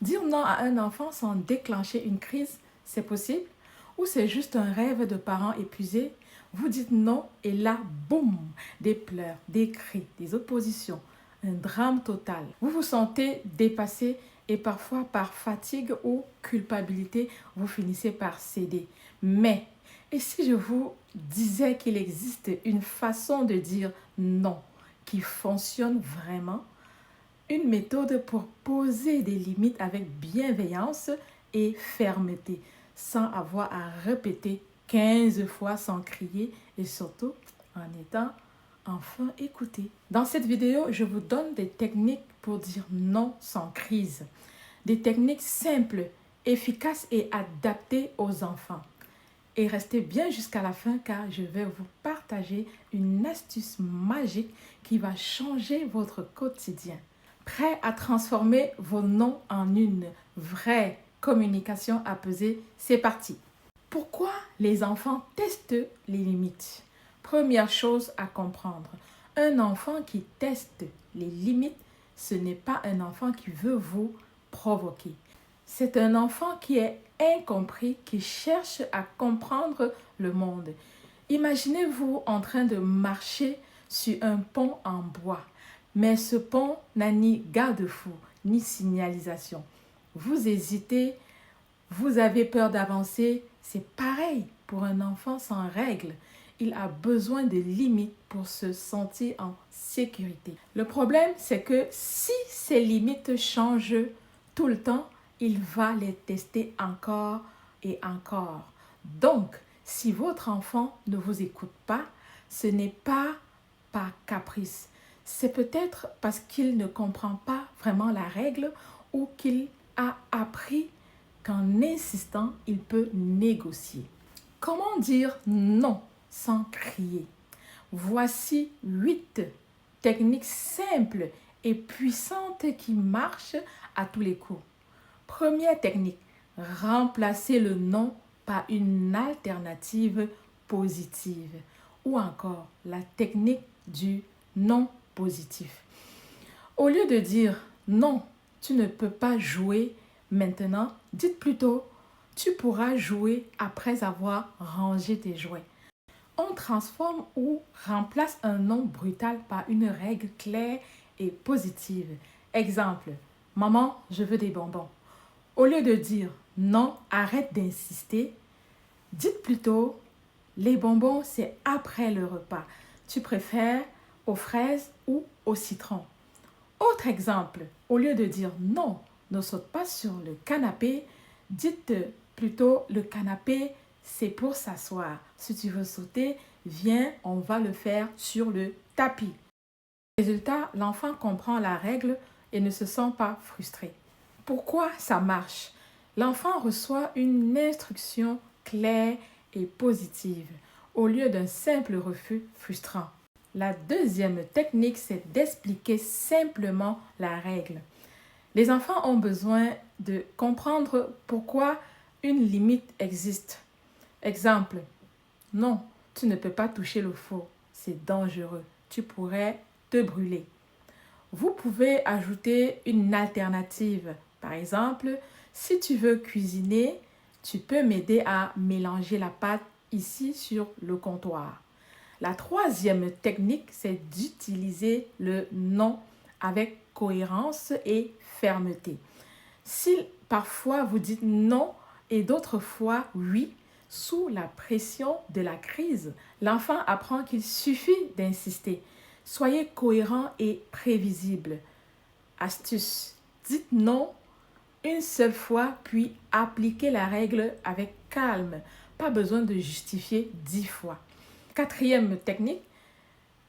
Dire non à un enfant sans déclencher une crise, c'est possible? Ou c'est juste un rêve de parents épuisés? Vous dites non et là, boum, des pleurs, des cris, des oppositions, un drame total. Vous vous sentez dépassé et parfois par fatigue ou culpabilité, vous finissez par céder. Mais, et si je vous disais qu'il existe une façon de dire non qui fonctionne vraiment? Une méthode pour poser des limites avec bienveillance et fermeté, sans avoir à répéter 15 fois sans crier et surtout en étant enfin écouté. Dans cette vidéo, je vous donne des techniques pour dire non sans crise. Des techniques simples, efficaces et adaptées aux enfants. Et restez bien jusqu'à la fin car je vais vous partager une astuce magique qui va changer votre quotidien. Prêt à transformer vos noms en une vraie communication apaisée? C'est parti! Pourquoi les enfants testent les limites? Première chose à comprendre, un enfant qui teste les limites, ce n'est pas un enfant qui veut vous provoquer. C'est un enfant qui est incompris, qui cherche à comprendre le monde. Imaginez-vous en train de marcher sur un pont en bois, mais ce pont n'a ni garde-fou, ni signalisation. Vous hésitez, vous avez peur d'avancer, c'est pareil pour un enfant sans règles. Il a besoin de limites pour se sentir en sécurité. Le problème, c'est que si ces limites changent tout le temps, il va les tester encore et encore. Donc, si votre enfant ne vous écoute pas, ce n'est pas par caprice. C'est peut-être parce qu'il ne comprend pas vraiment la règle ou qu'il a appris qu'en insistant, il peut négocier. Comment dire non sans crier? Voici 8 techniques simples et puissantes qui marchent à tous les coups. Première technique, remplacer le non par une alternative positive. Ou encore la technique du non positif. Au lieu de dire non, tu ne peux pas jouer maintenant, dites plutôt tu pourras jouer après avoir rangé tes jouets. On transforme ou remplace un non brutal par une règle claire et positive. Exemple, maman, je veux des bonbons. Au lieu de dire non, arrête d'insister, dites plutôt les bonbons, c'est après le repas. Tu préfères aux fraises ou au citron? Autre exemple, au lieu de dire non, ne saute pas sur le canapé, dites plutôt le canapé, c'est pour s'asseoir. Si tu veux sauter, viens, on va le faire sur le tapis. Résultat, l'enfant comprend la règle et ne se sent pas frustré. Pourquoi ça marche? L'enfant reçoit une instruction claire et positive au lieu d'un simple refus frustrant. La deuxième technique, c'est d'expliquer simplement la règle. Les enfants ont besoin de comprendre pourquoi une limite existe. Exemple, non, tu ne peux pas toucher le feu, c'est dangereux, tu pourrais te brûler. Vous pouvez ajouter une alternative. Par exemple, si tu veux cuisiner, tu peux m'aider à mélanger la pâte ici sur le comptoir. La troisième technique, c'est d'utiliser le non avec cohérence et fermeté. Si parfois vous dites non et d'autres fois oui, sous la pression de la crise, l'enfant apprend qu'il suffit d'insister. Soyez cohérent et prévisible. Astuce, dites non une seule fois, puis appliquez la règle avec calme. Pas besoin de justifier 10 fois. Quatrième technique,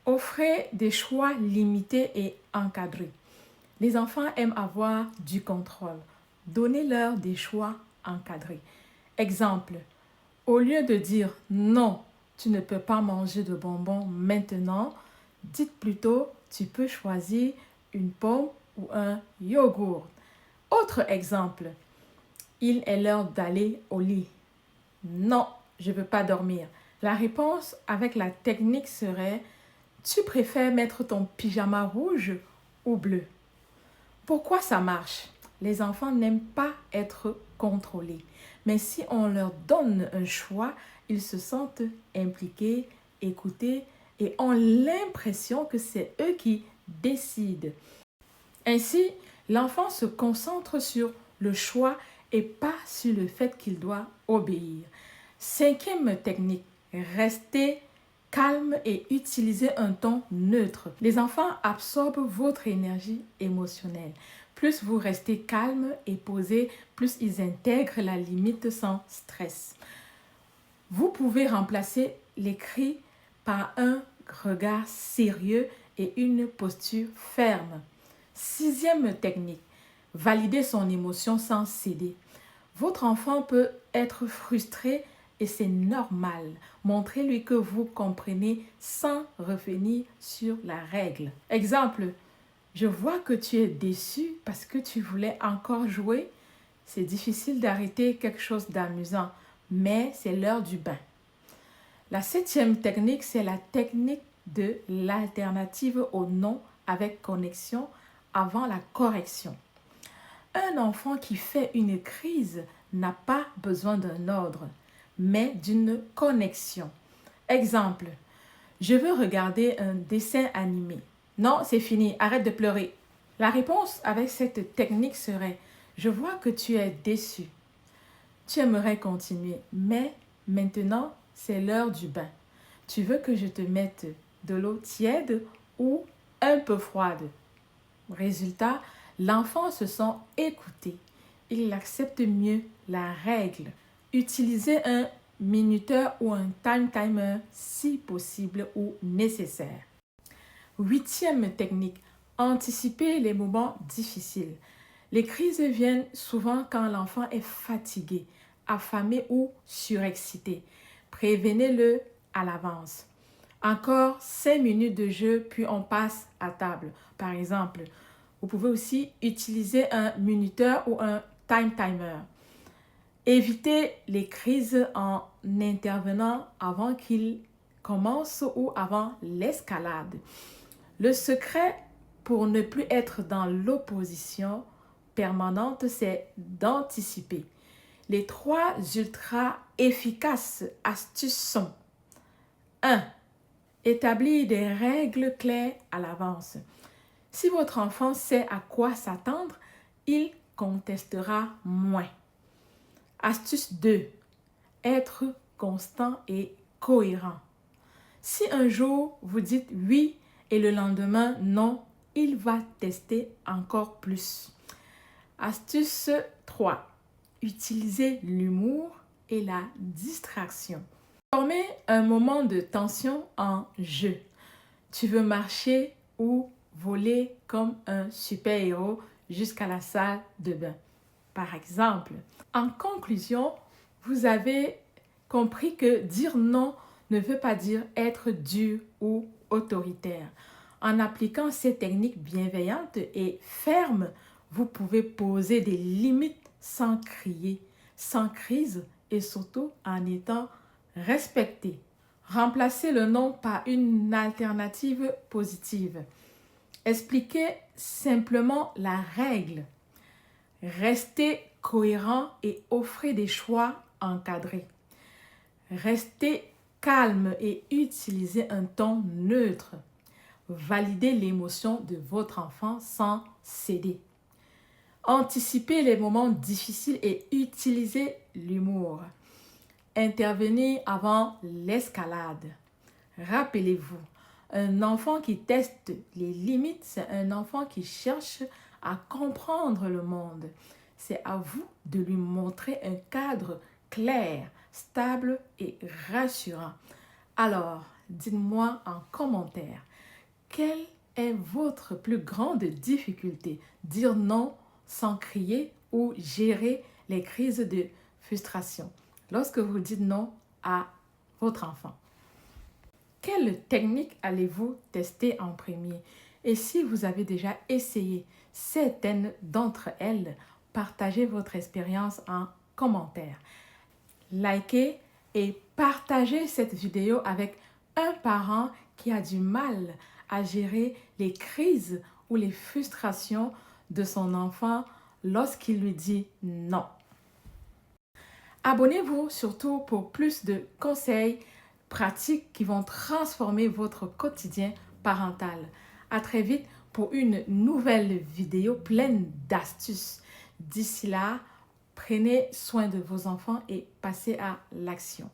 offrez des choix limités et encadrés. Les enfants aiment avoir du contrôle. Donnez-leur des choix encadrés. Exemple, au lieu de dire non, tu ne peux pas manger de bonbons maintenant, dites plutôt tu peux choisir une pomme ou un yogourt. Autre exemple, il est l'heure d'aller au lit. Non, je ne veux pas dormir. La réponse avec la technique serait tu préfères mettre ton pyjama rouge ou bleu? Pourquoi ça marche? Les enfants n'aiment pas être contrôlés. Mais si on leur donne un choix, ils se sentent impliqués, écoutés et ont l'impression que c'est eux qui décident. Ainsi, l'enfant se concentre sur le choix et pas sur le fait qu'il doit obéir. Cinquième technique, rester calme et utiliser un ton neutre. Les enfants absorbent votre énergie émotionnelle. Plus vous restez calme et posé, plus ils intègrent la limite sans stress. Vous pouvez remplacer les cris par un regard sérieux et une posture ferme. Sixième technique, valider son émotion sans céder. Votre enfant peut être frustré et c'est normal. Montrez-lui que vous comprenez sans revenir sur la règle. Exemple, je vois que tu es déçu parce que tu voulais encore jouer. C'est difficile d'arrêter quelque chose d'amusant, mais c'est l'heure du bain. La septième technique, c'est la technique de l'alternative au non avec connexion avant la correction. Un enfant qui fait une crise n'a pas besoin d'un ordre, mais d'une connexion. Exemple, je veux regarder un dessin animé. Non, c'est fini, arrête de pleurer. La réponse avec cette technique serait, je vois que tu es déçu. Tu aimerais continuer, mais maintenant, c'est l'heure du bain. Tu veux que je te mette de l'eau tiède ou un peu froide? Résultat, l'enfant se sent écouté. Il accepte mieux la règle. Utilisez un minuteur ou un time timer si possible ou nécessaire. Huitième technique, anticiper les moments difficiles. Les crises viennent souvent quand l'enfant est fatigué, affamé ou surexcité. Prévenez-le à l'avance. Encore 5 minutes de jeu, puis on passe à table. Par exemple, vous pouvez aussi utiliser un minuteur ou un time timer. Évitez les crises en intervenant avant qu'ils commencent ou avant l'escalade. Le secret pour ne plus être dans l'opposition permanente, c'est d'anticiper. Les 3 ultra efficaces astuces sont 1. Établir des règles claires à l'avance. Si votre enfant sait à quoi s'attendre, il contestera moins. Astuce 2. Être constant et cohérent. Si un jour vous dites oui et le lendemain non, il va tester encore plus. Astuce 3. Utilisez l'humour et la distraction. Formez un moment de tension en jeu. Tu veux marcher ou voler comme un super-héros jusqu'à la salle de bain, par exemple. En conclusion, vous avez compris que dire non ne veut pas dire être dur ou autoritaire. En appliquant ces techniques bienveillantes et fermes, vous pouvez poser des limites sans crier, sans crise et surtout en étant respecté. Remplacez le non par une alternative positive. Expliquez simplement la règle. Restez cohérent et offrez des choix encadrés. Restez calme et utilisez un ton neutre. Validez l'émotion de votre enfant sans céder. Anticipez les moments difficiles et utilisez l'humour. Intervenez avant l'escalade. Rappelez-vous, un enfant qui teste les limites, c'est un enfant qui cherche à comprendre le monde. C'est à vous de lui montrer un cadre clair, stable et rassurant. Alors, dites-moi en commentaire, quelle est votre plus grande difficulté? Dire non sans crier ou gérer les crises de frustration lorsque vous dites non à votre enfant? Quelle technique allez-vous tester en premier? Et si vous avez déjà essayé certaines d'entre elles, partagez votre expérience en commentaire. Likez et partagez cette vidéo avec un parent qui a du mal à gérer les crises ou les frustrations de son enfant lorsqu'il lui dit non. Abonnez-vous surtout pour plus de conseils pratiques qui vont transformer votre quotidien parental. À très vite pour une nouvelle vidéo pleine d'astuces. D'ici là, prenez soin de vos enfants et passez à l'action.